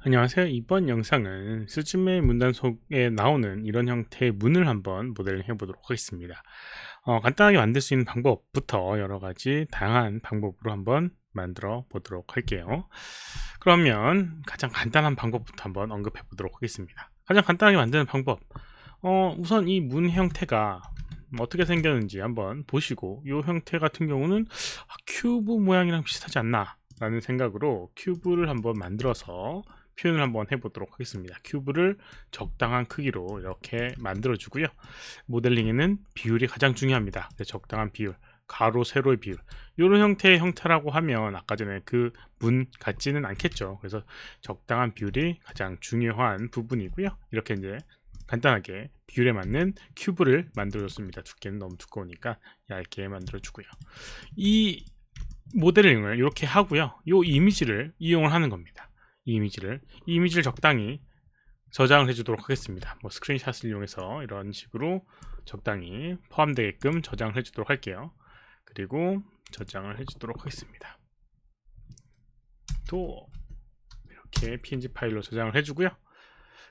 안녕하세요. 이번 영상은 스즈메 문단 속에 나오는 이런 형태의 문을 한번 모델링 해보도록 하겠습니다. 간단하게 만들 수 있는 방법부터 여러 가지 다양한 방법으로 한번 만들어 보도록 할게요. 그러면 가장 간단한 방법부터 한번 언급해 보도록 하겠습니다. 가장 간단하게 만드는 방법, 우선 이 문 형태가 어떻게 생겼는지 한번 보시고, 이 형태 같은 경우는 큐브 모양이랑 비슷하지 않나 라는 생각으로 큐브를 한번 만들어서 표현을 한번 해보도록 하겠습니다. 큐브를 적당한 크기로 이렇게 만들어 주고요. 모델링에는 비율이 가장 중요합니다. 적당한 비율, 가로 세로의 비율, 이런 형태의 형태라고 하면 아까 전에 그 문 같지는 않겠죠. 그래서 적당한 비율이 가장 중요한 부분이고요. 이렇게 이제 간단하게 비율에 맞는 큐브를 만들어 줬습니다. 두께는 너무 두꺼우니까 얇게 만들어 주고요. 이 모델링을 이렇게 하고요. 이 이미지를 이용을 하는 겁니다. 이 이미지를 적당히 저장을 해주도록 하겠습니다. 뭐 스크린샷을 이용해서 이런 식으로 적당히 포함되게끔 저장을 해주도록 할게요. 그리고 저장을 해주도록 하겠습니다. 또 이렇게 png 파일로 저장을 해주고요.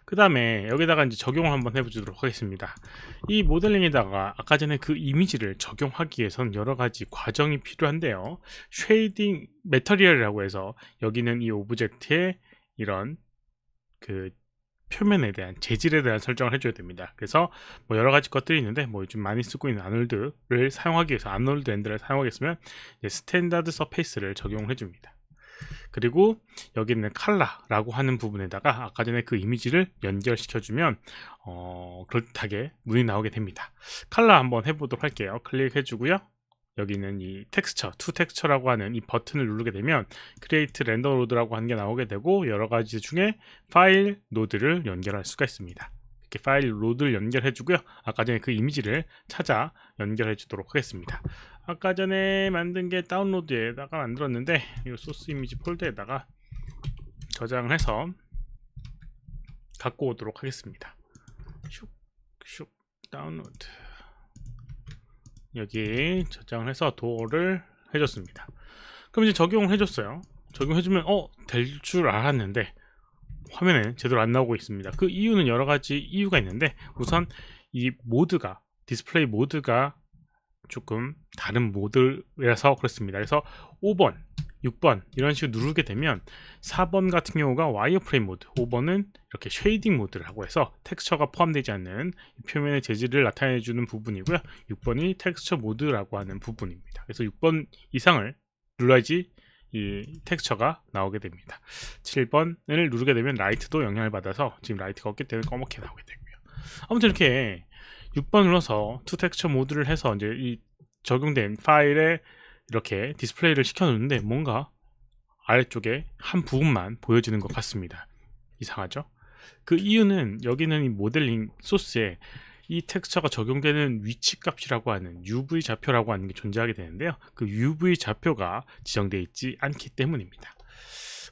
그 다음에 여기다가 이제 적용을 한번 해보도록 하겠습니다. 이 모델링에다가 아까 전에 그 이미지를 적용하기 위해선 여러 가지 과정이 필요한데요. 쉐이딩 매터리얼이라고 해서 여기는 이 오브젝트의 이런 그 표면에 대한 재질에 대한 설정을 해줘야 됩니다. 그래서 뭐 여러 가지 것들이 있는데 뭐 요즘 많이 쓰고 있는 아놀드를 사용하기 위해서 아놀드 엔드를 사용하겠으면 스탠다드 서페이스를 적용을 해줍니다. 그리고 여기 있는 칼라라고 하는 부분에다가 아까 전에 그 이미지를 연결시켜주면 그럴듯하게 문이 나오게 됩니다. 칼라 한번 해보도록 할게요. 클릭해주고요. 여기는 이 텍스처, 투 텍스처라고 하는 이 버튼을 누르게 되면 크리에이트 렌더 노드라고 하는 게 나오게 되고 여러 가지 중에 파일 노드를 연결할 수가 있습니다. 이렇게 파일 노드를 연결해 주고요. 아까 전에 그 이미지를 찾아 연결해 주도록 하겠습니다. 아까 전에 만든 게 다운로드에다가 만들었는데 이 소스 이미지 폴더에다가 저장을 해서 갖고 오도록 하겠습니다. 슉슉 다운로드, 여기 저장을 해서 도어를 해줬습니다. 그럼 이제 적용을 해줬어요. 적용해주면 될 줄 알았는데 화면에 제대로 안 나오고 있습니다. 그 이유는 여러 가지 이유가 있는데, 우선 이 모드가, 디스플레이 모드가 조금 다른 모드라서 그렇습니다. 그래서 5번, 6번 이런 식으로 누르게 되면 4번 같은 경우가 와이어프레임 모드, 5번은 이렇게 쉐이딩 모드를 하고 해서 텍스처가 포함되지 않는 표면의 재질을 나타내주는 부분이고요. 6번이 텍스처 모드라고 하는 부분입니다. 그래서 6번 이상을 눌러야지 이 텍스처가 나오게 됩니다. 7번을 누르게 되면 라이트도 영향을 받아서 지금 라이트가 없기 때문에 검게 나오게 되고요. 아무튼 이렇게 6번 눌러서 투 텍스처 모드를 해서 이제 이 적용된 파일에 이렇게 디스플레이를 시켜놓는데 뭔가 아래쪽에 한 부분만 보여지는 것 같습니다. 이상하죠? 그 이유는 여기는 이 모델링 소스에 이 텍스처가 적용되는 위치 값이라고 하는 UV 좌표라고 하는 게 존재하게 되는데요. 그 UV 좌표가 지정되어 있지 않기 때문입니다.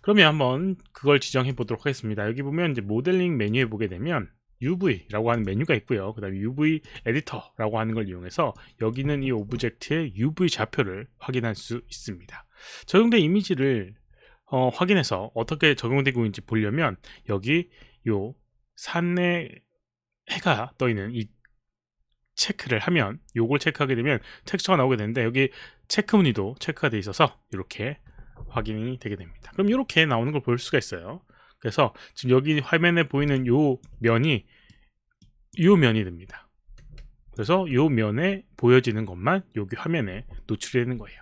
그러면 한번 그걸 지정해 보도록 하겠습니다. 여기 보면 이제 모델링 메뉴에 보게 되면 UV라고 하는 메뉴가 있고요. 그 다음에 UV 에디터라고 하는 걸 이용해서 여기는 이 오브젝트의 UV 좌표를 확인할 수 있습니다. 적용된 이미지를 확인해서 어떻게 적용되고 있는지 보려면 여기 요 산에 해가 떠 있는 이 체크를 하면, 요걸 체크하게 되면 텍스처가 나오게 되는데 여기 체크 무늬도 체크가 되어 있어서 이렇게 확인이 되게 됩니다. 그럼 이렇게 나오는 걸 볼 수가 있어요. 그래서 지금 여기 화면에 보이는 요 면이 됩니다. 그래서 요 면에 보여지는 것만 여기 화면에 노출이 되는 거예요.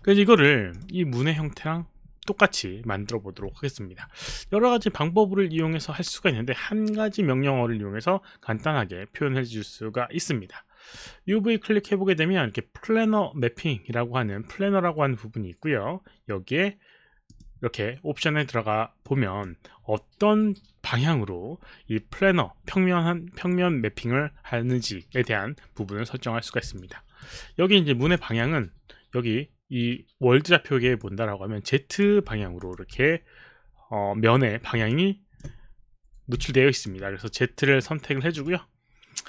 그래서 이거를 이 문의 형태랑 똑같이 만들어 보도록 하겠습니다. 여러 가지 방법을 이용해서 할 수가 있는데 한 가지 명령어를 이용해서 간단하게 표현해 줄 수가 있습니다. UV 클릭해 보게 되면 이렇게 플래너 매핑이라고 하는 플래너라고 하는 부분이 있고요. 여기에 이렇게 옵션에 들어가 보면 어떤 방향으로 이 플래너 평면 매핑을 하는지에 대한 부분을 설정할 수가 있습니다. 여기 이제 문의 방향은 여기 이 월드 좌표계에 본다라고 하면 Z 방향으로 이렇게 면의 방향이 노출되어 있습니다. 그래서 Z를 선택을 해주고요.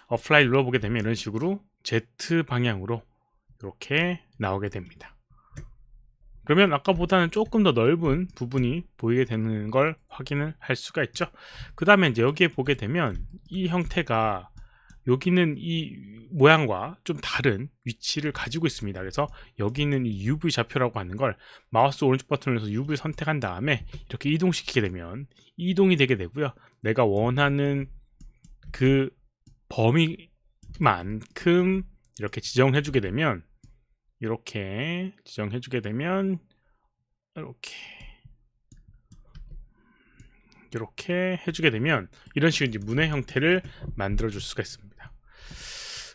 어플라이 눌러보게 되면 이런 식으로 Z 방향으로 이렇게 나오게 됩니다. 그러면 아까보다는 조금 더 넓은 부분이 보이게 되는 걸 확인을 할 수가 있죠. 그 다음에 이제 여기에 보게 되면 이 형태가 여기는 이 모양과 좀 다른 위치를 가지고 있습니다. 그래서 여기 있는 이 UV 좌표라고 하는 걸 마우스 오른쪽 버튼을 해서 UV 선택한 다음에 이렇게 이동시키게 되면 이동이 되게 되고요. 내가 원하는 그 범위만큼 이렇게 지정해 주게 되면 이렇게 지정해 주게 되면 이렇게 해주게 되면 이런 식으로 이제 문의 형태를 만들어 줄 수가 있습니다.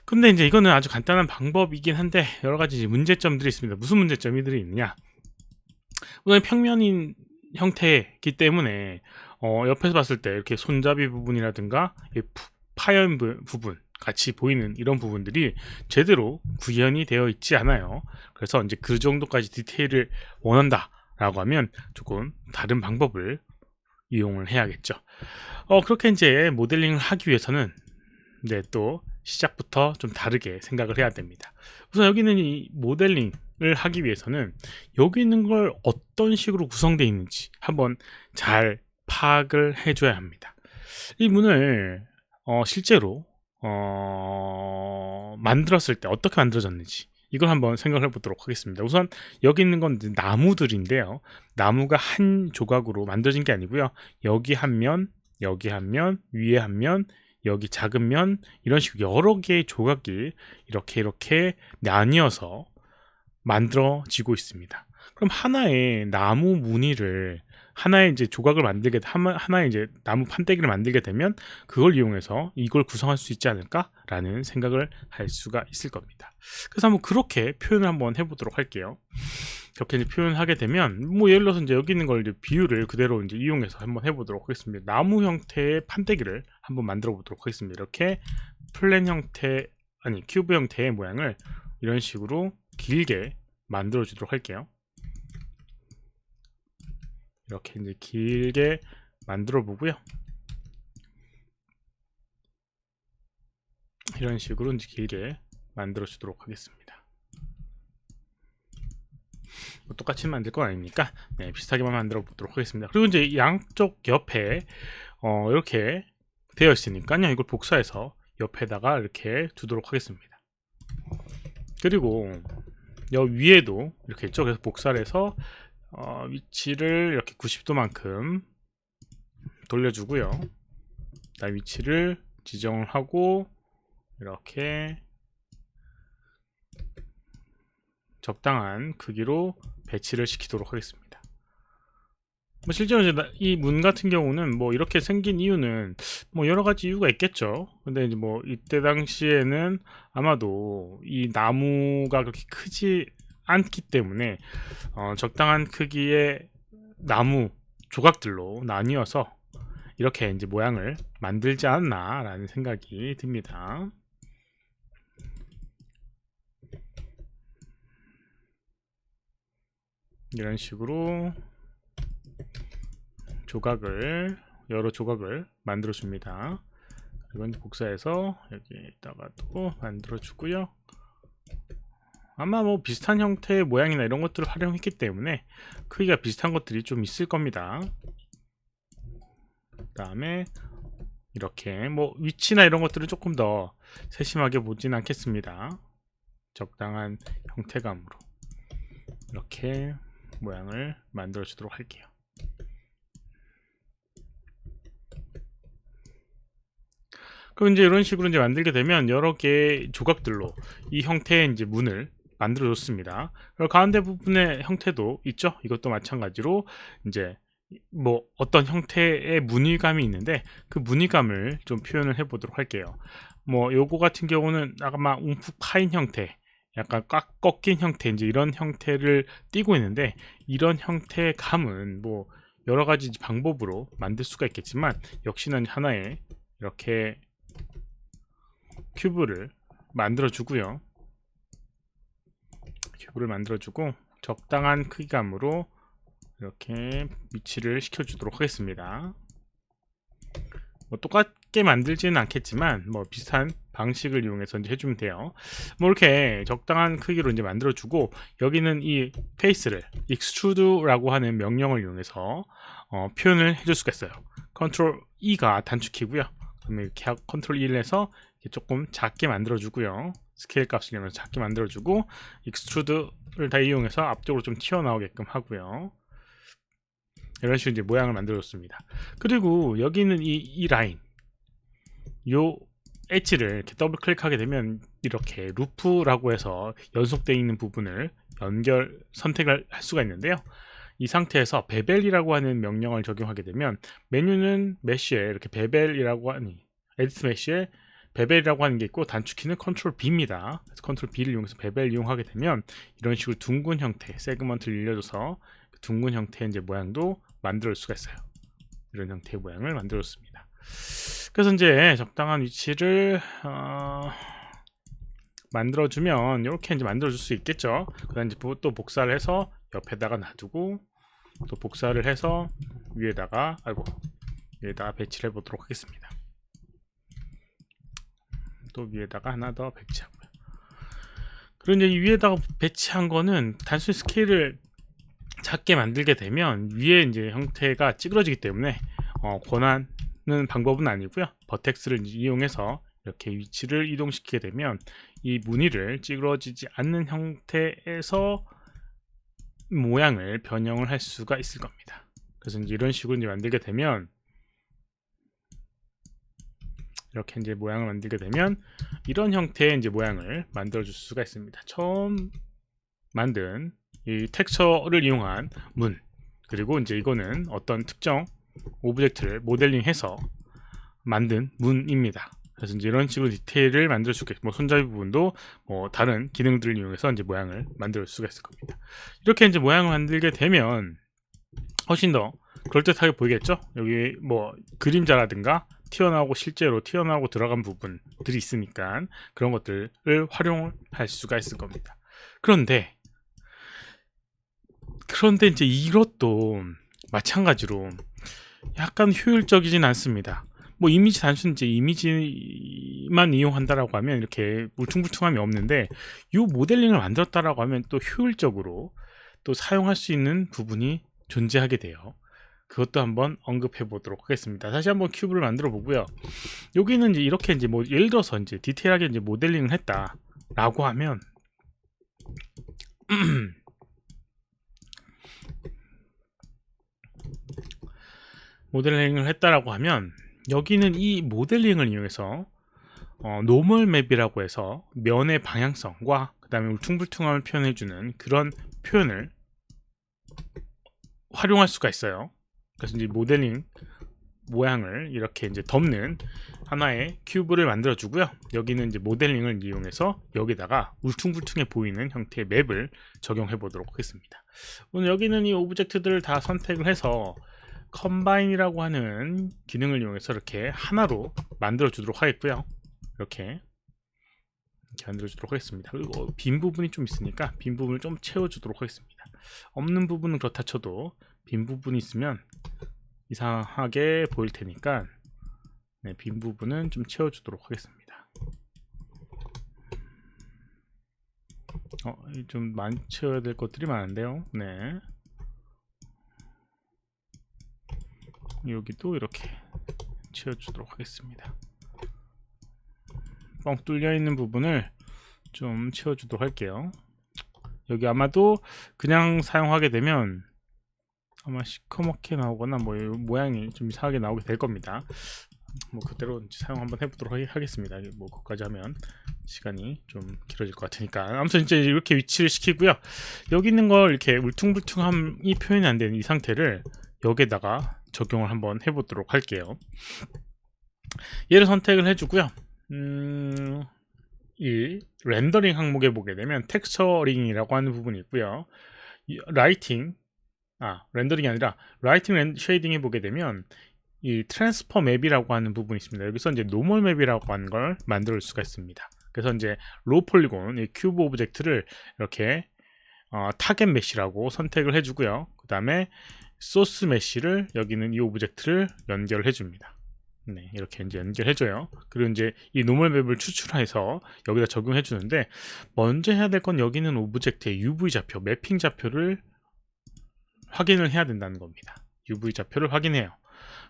근데 이제 이거는 아주 간단한 방법이긴 한데 여러 가지 이제 문제점들이 있습니다. 무슨 문제점들이 있느냐? 우선 평면인 형태이기 때문에 옆에서 봤을 때 이렇게 손잡이 부분이라든가 파연 부분 같이 보이는 이런 부분들이 제대로 구현이 되어 있지 않아요. 그래서 이제 그 정도까지 디테일을 원한다라고 하면 조금 다른 방법을 이용을 해야겠죠. 그렇게 이제 모델링을 하기 위해서는 또 시작부터 좀 다르게 생각을 해야 됩니다. 우선 여기는 이 모델링을 하기 위해서는 여기 있는 걸 어떤 식으로 구성되어 있는지 한번 잘 파악을 해줘야 합니다. 이 문을 실제로 만들었을 때 어떻게 만들어졌는지 이걸 한번 생각을 해보도록 하겠습니다. 우선 여기 있는 건 나무들인데요. 나무가 한 조각으로 만들어진 게 아니고요. 여기 한 면, 여기 한 면, 위에 한 면, 여기 작은 면 이런 식으로 여러 개의 조각이 이렇게 나뉘어서 만들어지고 있습니다. 그럼 하나의 나무 무늬를 하나의 이제 조각을 만들게 하나의 이제 나무 판때기를 만들게 되면 그걸 이용해서 이걸 구성할 수 있지 않을까라는 생각을 할 수가 있을 겁니다. 그래서 한번 그렇게 표현을 한번 해보도록 할게요. 이렇게 이제 표현하게 되면 뭐 예를 들어서 이제 여기 있는 걸 이제 비율을 그대로 이제 이용해서 한번 해보도록 하겠습니다. 나무 형태의 판때기를 한번 만들어 보도록 하겠습니다. 이렇게 플랜 형태 큐브 형태의 모양을 이런 식으로 길게 만들어 주도록 할게요. 이렇게 이제 길게 만들어 보고요. 이런 식으로 이제 길게 만들어 주도록 하겠습니다. 똑같이 만들 건 아니니까 비슷하게만 만들어 보도록 하겠습니다. 그리고 이제 양쪽 옆에 이렇게 되어 있으니까요. 이걸 복사해서 옆에다가 이렇게 두도록 하겠습니다. 그리고 여기 위에도 이렇게 있죠. 그래서 복사를 해서 위치를 이렇게 90도만큼 돌려주고요. 그다음 위치를 지정을 하고 이렇게 적당한 크기로 배치를 시키도록 하겠습니다. 뭐 실제로 이제 이 문 같은 경우는 뭐 이렇게 생긴 이유는 뭐 여러 가지 이유가 있겠죠. 근데 이제 뭐 이때 당시에는 아마도 이 나무가 그렇게 크지 않기 때문에 적당한 크기의 나무 조각들로 나뉘어서 이렇게 이제 모양을 만들지 않았나라는 생각이 듭니다. 이런 식으로 여러 조각을 만들어 줍니다. 이건 복사해서 여기에다가 또 만들어 주고요. 아마 뭐 비슷한 형태의 모양이나 이런 것들을 활용했기 때문에 크기가 비슷한 것들이 좀 있을 겁니다. 그 다음에 이렇게 뭐 위치나 이런 것들은 조금 더 세심하게 보진 않겠습니다. 적당한 형태감으로 이렇게 모양을 만들어 주도록 할게요. 그럼 이제 이런 식으로 이제 만들게 되면 여러 개의 조각들로 이 형태의 이제 문을 만들어 줬습니다. 그리고 가운데 부분의 형태도 있죠. 이것도 마찬가지로 이제 뭐 어떤 형태의 무늬감이 있는데 그 무늬감을 좀 표현을 해 보도록 할게요. 뭐 요거 같은 경우는 아마 움푹 파인 형태, 약간 꽉 꺾인 형태, 이제 이런 형태를 띠고 있는데 이런 형태의 감은 뭐 여러 가지 방법으로 만들 수가 있겠지만 역시나 하나의 이렇게 큐브를 만들어 주고요. 큐브를 만들어 주고 적당한 크기감으로 이렇게 위치를 시켜 주도록 하겠습니다. 뭐 똑같게 만들지는 않겠지만 뭐 비슷한 방식을 이용해서 이제 해주면 돼요. 뭐 이렇게 적당한 크기로 이제 만들어주고, 여기는 이 페이스를 extrude라고 하는 명령을 이용해서 표현을 해줄 수가 있어요. 컨트롤 E가 단축키고요. 그러면 이렇게 컨트롤 E를 해서 조금 작게 만들어주고요. 스케일 값을 이용해서 작게 만들어주고, extrude를 다 이용해서 앞쪽으로 좀 튀어나오게끔 하고요. 이런 식으로 이제 모양을 만들어줬습니다. 그리고 여기는 이 라인, 요 엣지를 이렇게 더블 클릭하게 되면 이렇게 루프라고 해서 연속되어 있는 부분을 선택을 할 수가 있는데요. 이 상태에서 베벨이라고 하는 명령을 적용하게 되면 메뉴는 메쉬에 이렇게 베벨이라고 하는 에디트 메쉬에 베벨이라고 하는 게 있고, 단축키는 컨트롤 B입니다. 그래서 컨트롤 B를 이용해서 베벨 이용하게 되면 이런 식으로 둥근 형태, 세그먼트를 일려줘서 둥근 형태의 이제 모양도 만들 수가 있어요. 이런 형태의 모양을 만들었습니다. 그래서 이제 적당한 위치를 만들어주면 이렇게 이제 만들어줄 수 있겠죠. 그다음 이제 또 복사를 해서 옆에다가 놔두고, 또 복사를 해서 위에다가 배치를 해보도록 하겠습니다. 또 위에다가 하나 더 배치하고요. 그리고 이제 위에다가 배치한 거는 단순히 스케일을 작게 만들게 되면 위에 이제 형태가 찌그러지기 때문에 권하는 방법은 아니고요. 버텍스를 이용해서 이렇게 위치를 이동시키게 되면 이 무늬를 찌그러지지 않는 형태에서 모양을 변형을 할 수가 있을 겁니다. 그래서 이제 이런 식으로 이제 만들게 되면, 이렇게 이제 모양을 만들게 되면 이런 형태의 이제 모양을 만들어 줄 수가 있습니다. 처음 만든 이 텍스처를 이용한 문, 그리고 이제 이거는 어떤 특정 오브젝트를 모델링해서 만든 문입니다. 그래서 이제 이런 식으로 디테일을 만들 수 있게, 뭐 손잡이 부분도 뭐 다른 기능들을 이용해서 이제 모양을 만들 수가 있을 겁니다. 이렇게 이제 모양을 만들게 되면 훨씬 더 그럴듯하게 보이겠죠? 여기 뭐 그림자라든가 튀어나오고 실제로 튀어나오고 들어간 부분들이 있으니까 그런 것들을 활용할 수가 있을 겁니다. 그런데 이제 이것도 마찬가지로 약간 효율적이진 않습니다. 뭐 이미지, 단순히 이제 이미지만 이용한다라고 하면 이렇게 울퉁불퉁함이 없는데, 이 모델링을 만들었다라고 하면 또 효율적으로 또 사용할 수 있는 부분이 존재하게 돼요. 그것도 한번 언급해 보도록 하겠습니다. 다시 한번 큐브를 만들어 보고요. 여기는 이제 이렇게 이제 뭐 예를 들어서 이제 디테일하게 이제 모델링을 했다라고 하면 모델링을 했다라고 하면 여기는 이 모델링을 이용해서 노멀 맵이라고 해서 면의 방향성과 그 다음에 울퉁불퉁함을 표현해주는 그런 표현을 활용할 수가 있어요. 그래서 이제 모델링 모양을 이렇게 이제 덮는 하나의 큐브를 만들어 주고요. 여기는 이제 모델링을 이용해서 여기다가 울퉁불퉁해 보이는 형태의 맵을 적용해 보도록 하겠습니다. 오늘 여기는 이 오브젝트들을 다 선택을 해서 컴바인이라고 하는 기능을 이용해서 이렇게 하나로 만들어 주도록 하겠고요. 이렇게 만들어 주도록 하겠습니다. 그리고 빈 부분이 좀 있으니까 빈 부분을 좀 채워 주도록 하겠습니다. 없는 부분은 그렇다 쳐도 빈 부분이 있으면 이상하게 보일 테니까 빈 부분은 좀 채워 주도록 하겠습니다. 좀 많이 채워야 될 것들이 많은데요. 네, 여기도 이렇게 채워주도록 하겠습니다. 뻥 뚫려 있는 부분을 좀 채워주도록 할게요. 여기 아마도 그냥 사용하게 되면 아마 시커멓게 나오거나 뭐 모양이 좀 이상하게 나오게 될 겁니다. 뭐 그대로 사용 한번 해보도록 하겠습니다. 뭐 그것까지 하면 시간이 좀 길어질 것 같으니까. 아무튼 이제 이렇게 위치를 시키고요. 여기 있는 걸 이렇게 울퉁불퉁함이 표현이 안 되는 이 상태를 여기에다가 적용을 한번 해보도록 할게요. 얘를 선택을 해주고요. 이 렌더링 항목에 보게 되면 텍스처링이라고 하는 부분이 있고요. 렌더링이 아니라 라이팅 쉐이딩에 보게 되면 이 트랜스퍼 맵이라고 하는 부분이 있습니다. 여기서 이제 노멀 맵이라고 하는 걸 만들 수가 있습니다. 그래서 이제 로우 폴리곤, 이 큐브 오브젝트를 이렇게 타겟 메쉬라고 선택을 해주고요. 그 다음에 소스 메쉬를 여기는 이 오브젝트를 연결을 해줍니다. 네, 이렇게 이제 연결해줘요. 그리고 이제 이 노멀 맵을 추출해서 여기다 적용해 주는데, 먼저 해야 될 건 여기는 오브젝트의 UV 좌표, 매핑 좌표를 확인을 해야 된다는 겁니다. UV 좌표를 확인해요.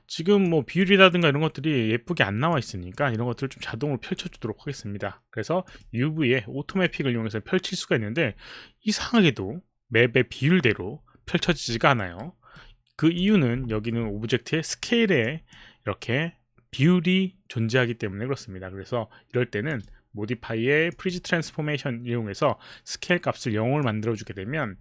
지금 뭐 비율이라든가 이런 것들이 예쁘게 안 나와 있으니까 이런 것들을 좀 자동으로 펼쳐주도록 하겠습니다. 그래서 UV의 오토매픽을 이용해서 펼칠 수가 있는데, 이상하게도 맵의 비율대로 펼쳐지지가 않아요. 그 이유는 여기는 오브젝트의 스케일에 이렇게 비율이 존재하기 때문에 그렇습니다. 그래서 이럴 때는 모디파이의 프리즈 트랜스포메이션 이용해서 스케일 값을 0을 만들어 주게 되면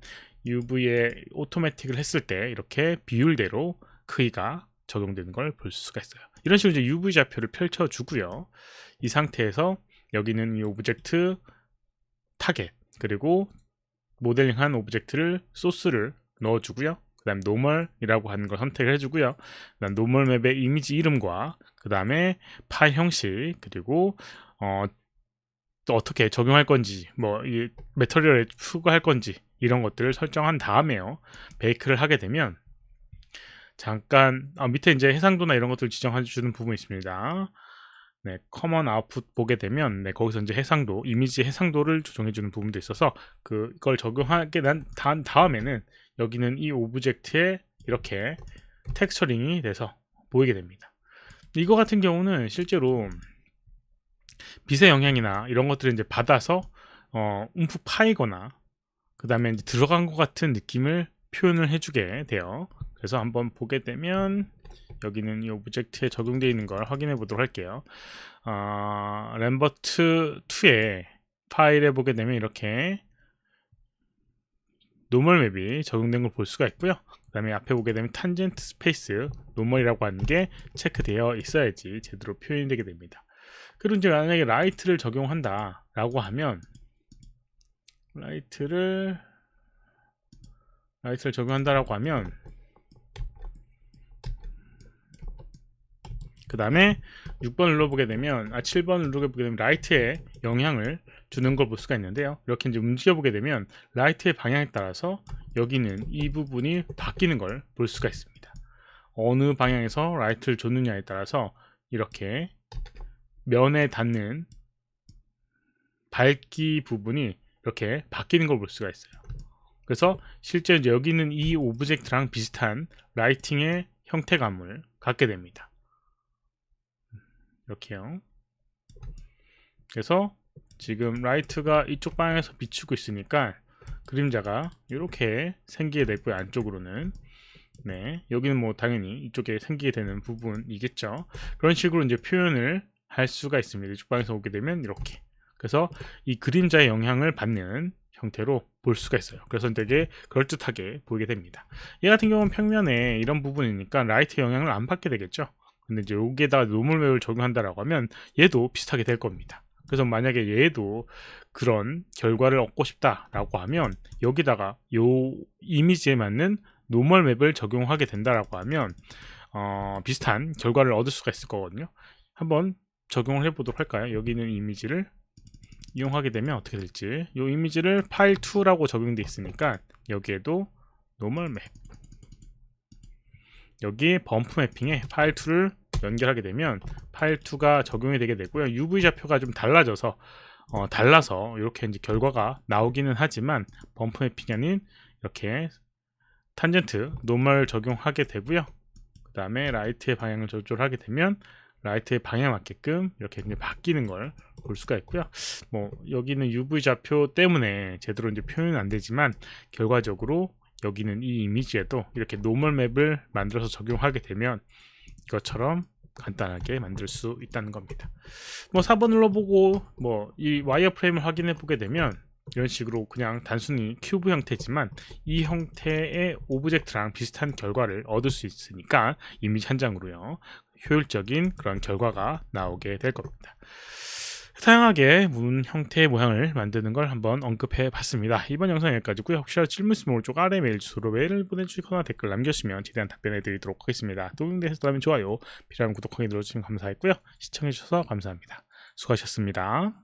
UV의 오토매틱을 했을 때 이렇게 비율대로 크기가 적용되는 걸 볼 수가 있어요. 이런 식으로 이제 UV 좌표를 펼쳐 주고요. 이 상태에서 여기는 이 오브젝트 타겟, 그리고 모델링한 오브젝트를 소스를 넣어 주고요. 그 다음 노멀이라고 하는 걸 선택을 해주고요. 그 다음 노멀 맵의 이미지 이름과 그 다음에 파일 형식, 그리고 또 어떻게 적용할 건지, 뭐 이 매터리얼에 추가할 건지 이런 것들을 설정한 다음에요, 베이크를 하게 되면 잠깐 밑에 이제 해상도나 이런 것들을 지정해 주는 부분이 있습니다. 네, 커먼 아웃풋 보게 되면 거기서 이제 해상도, 이미지 해상도를 조정해 주는 부분도 있어서 그걸 적용하게 난 다음에는 여기는 이 오브젝트에 이렇게 텍스처링이 돼서 보이게 됩니다. 이거 같은 경우는 실제로 빛의 영향이나 이런 것들을 이제 받아서 움푹 파이거나 그 다음에 이제 들어간 것 같은 느낌을 표현을 해주게 돼요. 그래서 한번 보게 되면 여기는 이 오브젝트에 적용되어 있는 걸 확인해 보도록 할게요. 램버트 2의 파일에 보게 되면 이렇게 노멀 맵이 적용된 걸 볼 수가 있고요. 그 다음에 앞에 보게 되면 탄젠트 스페이스 노멀이라고 하는 게 체크되어 있어야지 제대로 표현이 되게 됩니다. 그리고 이제 만약에 라이트를 적용한다 라고 하면 라이트를 적용한다라고 하면 그 다음에 6번 눌러보게 되면 7번 눌러보게 되면 라이트에 영향을 주는 걸 볼 수가 있는데요. 이렇게 이제 움직여보게 되면 라이트의 방향에 따라서 여기는 이 부분이 바뀌는 걸 볼 수가 있습니다. 어느 방향에서 라이트를 줬느냐에 따라서 이렇게 면에 닿는 밝기 부분이 이렇게 바뀌는 걸 볼 수가 있어요. 그래서 실제 이제 여기는 이 오브젝트랑 비슷한 라이팅의 형태감을 갖게 됩니다. 이렇게요. 그래서 지금 라이트가 이쪽 방향에서 비추고 있으니까 그림자가 이렇게 생기게 되고요. 안쪽으로는 여기는 뭐 당연히 이쪽에 생기게 되는 부분이겠죠. 그런 식으로 이제 표현을 할 수가 있습니다. 이쪽 방향에서 오게 되면 이렇게. 그래서 이 그림자의 영향을 받는 형태로 볼 수가 있어요. 그래서 되게 그럴듯하게 보이게 됩니다. 얘 같은 경우는 평면에 이런 부분이니까 라이트 영향을 안 받게 되겠죠. 근데 이제 여기에다가 노멀 맵을 적용한다라고 하면 얘도 비슷하게 될 겁니다. 그래서 만약에 얘도 그런 결과를 얻고 싶다라고 하면 여기다가 요 이미지에 맞는 노멀 맵을 적용하게 된다라고 하면 비슷한 결과를 얻을 수가 있을 거거든요. 한번 적용을 해보도록 할까요? 여기 있는 이미지를 이용하게 되면 어떻게 될지, 이 이미지를 파일 2라고 적용되어 있으니까 여기에도 노멀 맵, 여기 범프 매핑에 파일 2를 연결하게 되면 파일 2가 적용이 되게 되고요. UV 좌표가 좀 달라져서 달라서 이렇게 이제 결과가 나오기는 하지만 범프 매핑이 아닌 이렇게 탄젠트 노멀 적용하게 되고요. 그 다음에 라이트의 방향을 조절하게 되면 라이트의 방향에 맞게끔 이렇게 이제 바뀌는 걸 볼 수가 있고요. 뭐 여기는 UV 좌표 때문에 제대로 이제 표현은 안 되지만 결과적으로 여기는 이 이미지에도 이렇게 노멀 맵을 만들어서 적용하게 되면 이것처럼 간단하게 만들 수 있다는 겁니다. 뭐 4번 눌러보고 뭐 이 와이어 프레임을 확인해 보게 되면 이런 식으로 그냥 단순히 큐브 형태지만 이 형태의 오브젝트랑 비슷한 결과를 얻을 수 있으니까 이미지 한 장으로요, 효율적인 그런 결과가 나오게 될 겁니다. 다양하게 문 형태의 모양을 만드는 걸 한번 언급해 봤습니다. 이번 영상 여기까지고요. 혹시라도 질문 있으면 오른쪽 아래 메일 주소로 메일을 보내주시거나 댓글 남겨주시면 최대한 답변해 드리도록 하겠습니다. 도움이 되셨다면 좋아요, 필요하면 구독하기 눌러주시면 감사하겠고요. 시청해 주셔서 감사합니다. 수고하셨습니다.